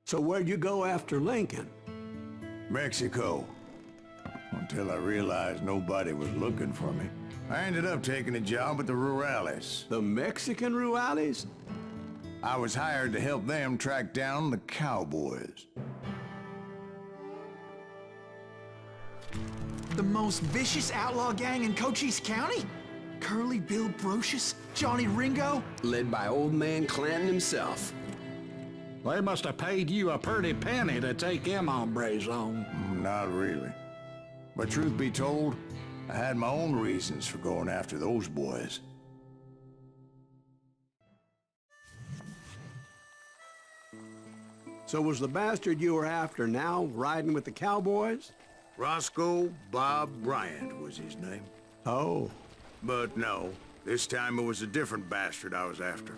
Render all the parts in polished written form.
So where'd you go after Lincoln? Mexico. Until I realized nobody was looking for me. I ended up taking a job at the Rurales. The Mexican Rurales? I was hired to help them track down the cowboys. The most vicious outlaw gang in Cochise County? Curly Bill Brocious? Johnny Ringo? Led by old man Clanton himself. They must have paid you a pretty penny to take them hombres on. Not really. But truth be told, I had my own reasons for going after those boys. So was the bastard you were after now riding with the cowboys? Roscoe Bob Bryant was his name. Oh. But no, this time it was a different bastard I was after.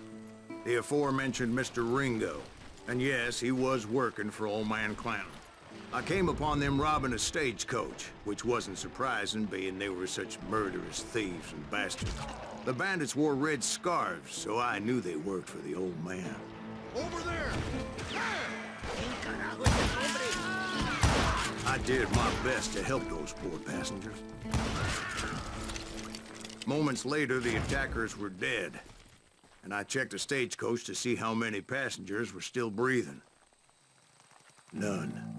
The aforementioned Mr. Ringo. And yes, he was working for old man Clanton. I came upon them robbing a stagecoach, which wasn't surprising, being they were such murderous thieves and bastards. The bandits wore red scarves, so I knew they worked for the old man. Over there! I did my best to help those poor passengers. Moments later, the attackers were dead, and I checked the stagecoach to see how many passengers were still breathing. None.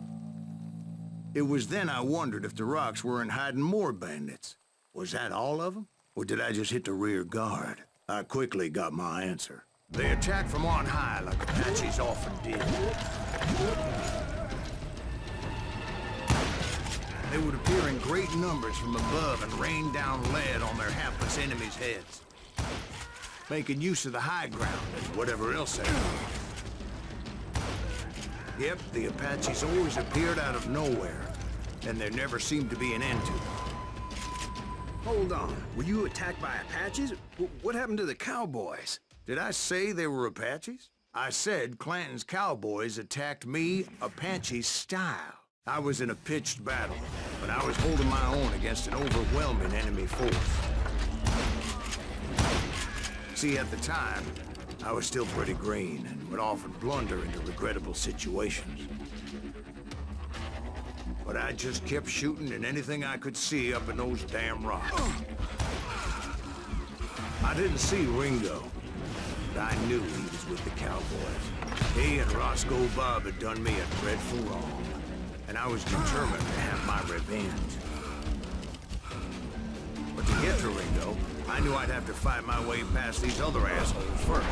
It was then I wondered if the rocks weren't hiding more bandits. Was that all of them? Or did I just hit the rear guard? I quickly got my answer. They attacked from on high like Apaches often did. They would appear in great numbers from above and rain down lead on their hapless enemies' heads, making use of the high ground and whatever else they had. Yep, the Apaches always appeared out of nowhere, and there never seemed to be an end to them. Hold on. Were you attacked by Apaches? What happened to the cowboys? Did I say they were Apaches? I said Clanton's cowboys attacked me Apache style. I was in a pitched battle, but I was holding my own against an overwhelming enemy force. See, at the time, I was still pretty green and would often blunder into regrettable situations. But I just kept shooting at anything I could see up in those damn rocks. I didn't see Ringo, but I knew he was with the cowboys. He and Roscoe Bob had done me a dreadful wrong, and I was determined to have my revenge. But to get to Ringo, I knew I'd have to fight my way past these other assholes first.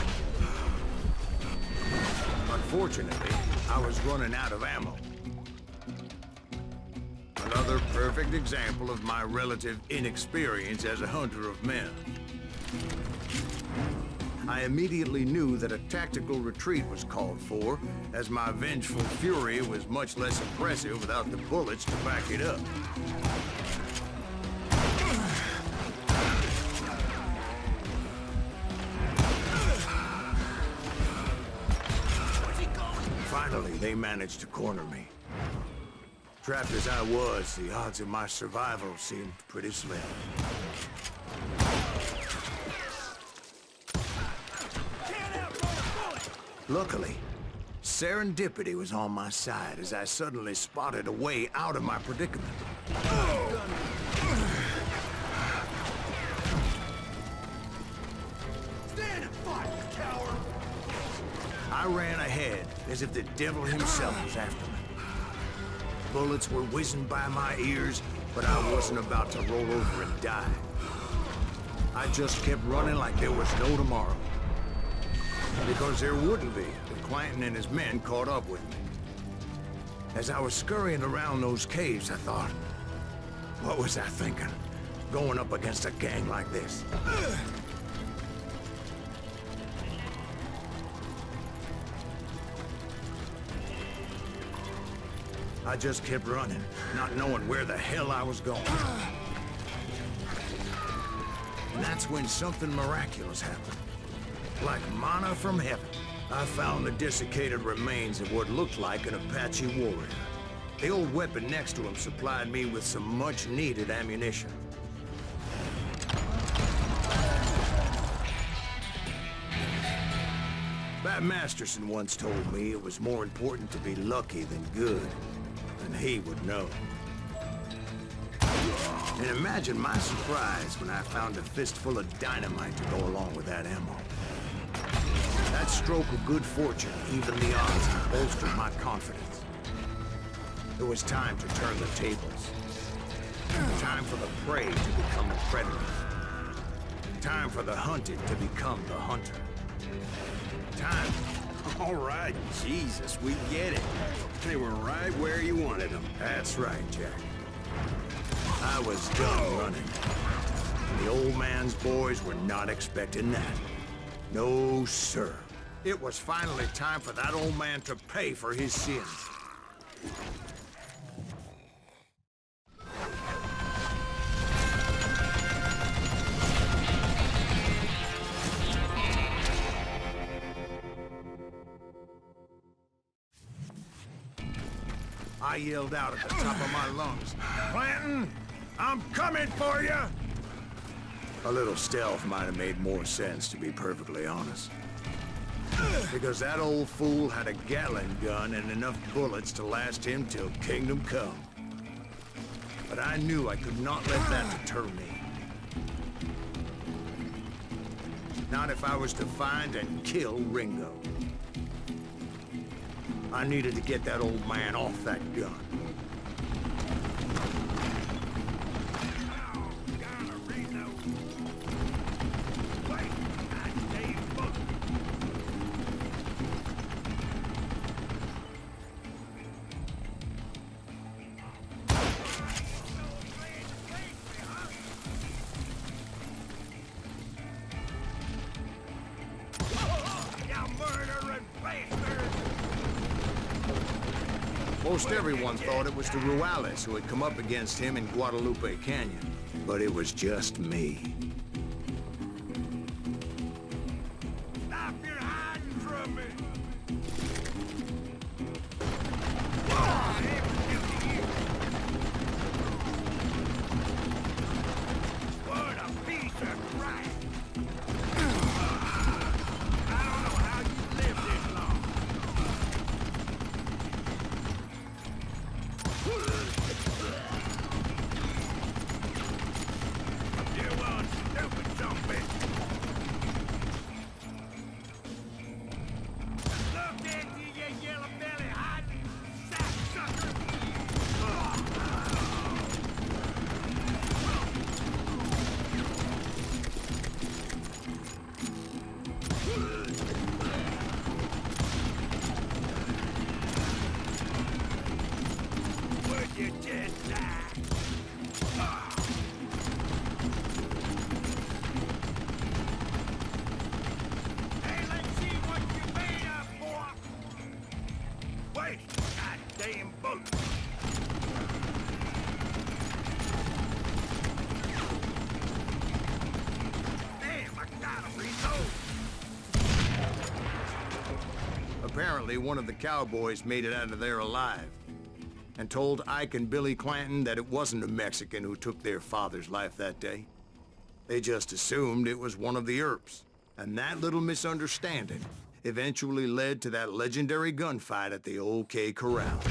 Unfortunately, I was running out of ammo. Another perfect example of my relative inexperience as a hunter of men. I immediately knew that a tactical retreat was called for, as my vengeful fury was much less impressive without the bullets to back it up. Finally, they managed to corner me. Trapped as I was, the odds of my survival seemed pretty slim. Luckily, serendipity was on my side as I suddenly spotted a way out of my predicament. Stand and fight, you coward! I ran ahead as if the devil himself was after me. Bullets were whizzing by my ears, but I wasn't about to roll over and die. I just kept running like there was no tomorrow. Because there wouldn't be if Clanton and his men caught up with me. As I was scurrying around those caves, I thought, what was I thinking? Going up against a gang like this? I just kept running, not knowing where the hell I was going. And that's when something miraculous happened. Like manna from heaven, I found the desiccated remains of what looked like an Apache warrior. The old weapon next to him supplied me with some much-needed ammunition. Bat Masterson once told me it was more important to be lucky than good, and he would know. And imagine my surprise when I found a fistful of dynamite to go along with that ammo. That stroke of good fortune evened the odds and bolstered my confidence. It was time to turn the tables. Time for the prey to become the predator. Time for the hunted to become the hunter. Time. All right, Jesus, we get it. They were right where you wanted them. That's right, Jack. I was done running. The old man's boys were not expecting that. No, sir. It was finally time for that old man to pay for his sins. I yelled out at the top of my lungs, "Clanton, I'm coming for you!" A little stealth might have made more sense, to be perfectly honest. Because that old fool had a Gatling gun and enough bullets to last him till kingdom come. But I knew I could not let that deter me. Not if I was to find and kill Ringo. I needed to get that old man off that gun. Most everyone thought it was the Ruales who had come up against him in Guadalupe Canyon, but it was just me. Stop your hiding from me! What a piece of crap! I don't know how you lived this long. You one stupid zombie! Look at you, you yellow belly hiding sapsucker! Would you just die? Hey, let's see what you made of, boy! Wait, goddamn bullet! Damn, I gotta reload! Apparently, one of the cowboys made it out of there alive, and told Ike and Billy Clanton that it wasn't a Mexican who took their father's life that day. They just assumed it was one of the Earps, and that little misunderstanding eventually led to that legendary gunfight at the OK Corral.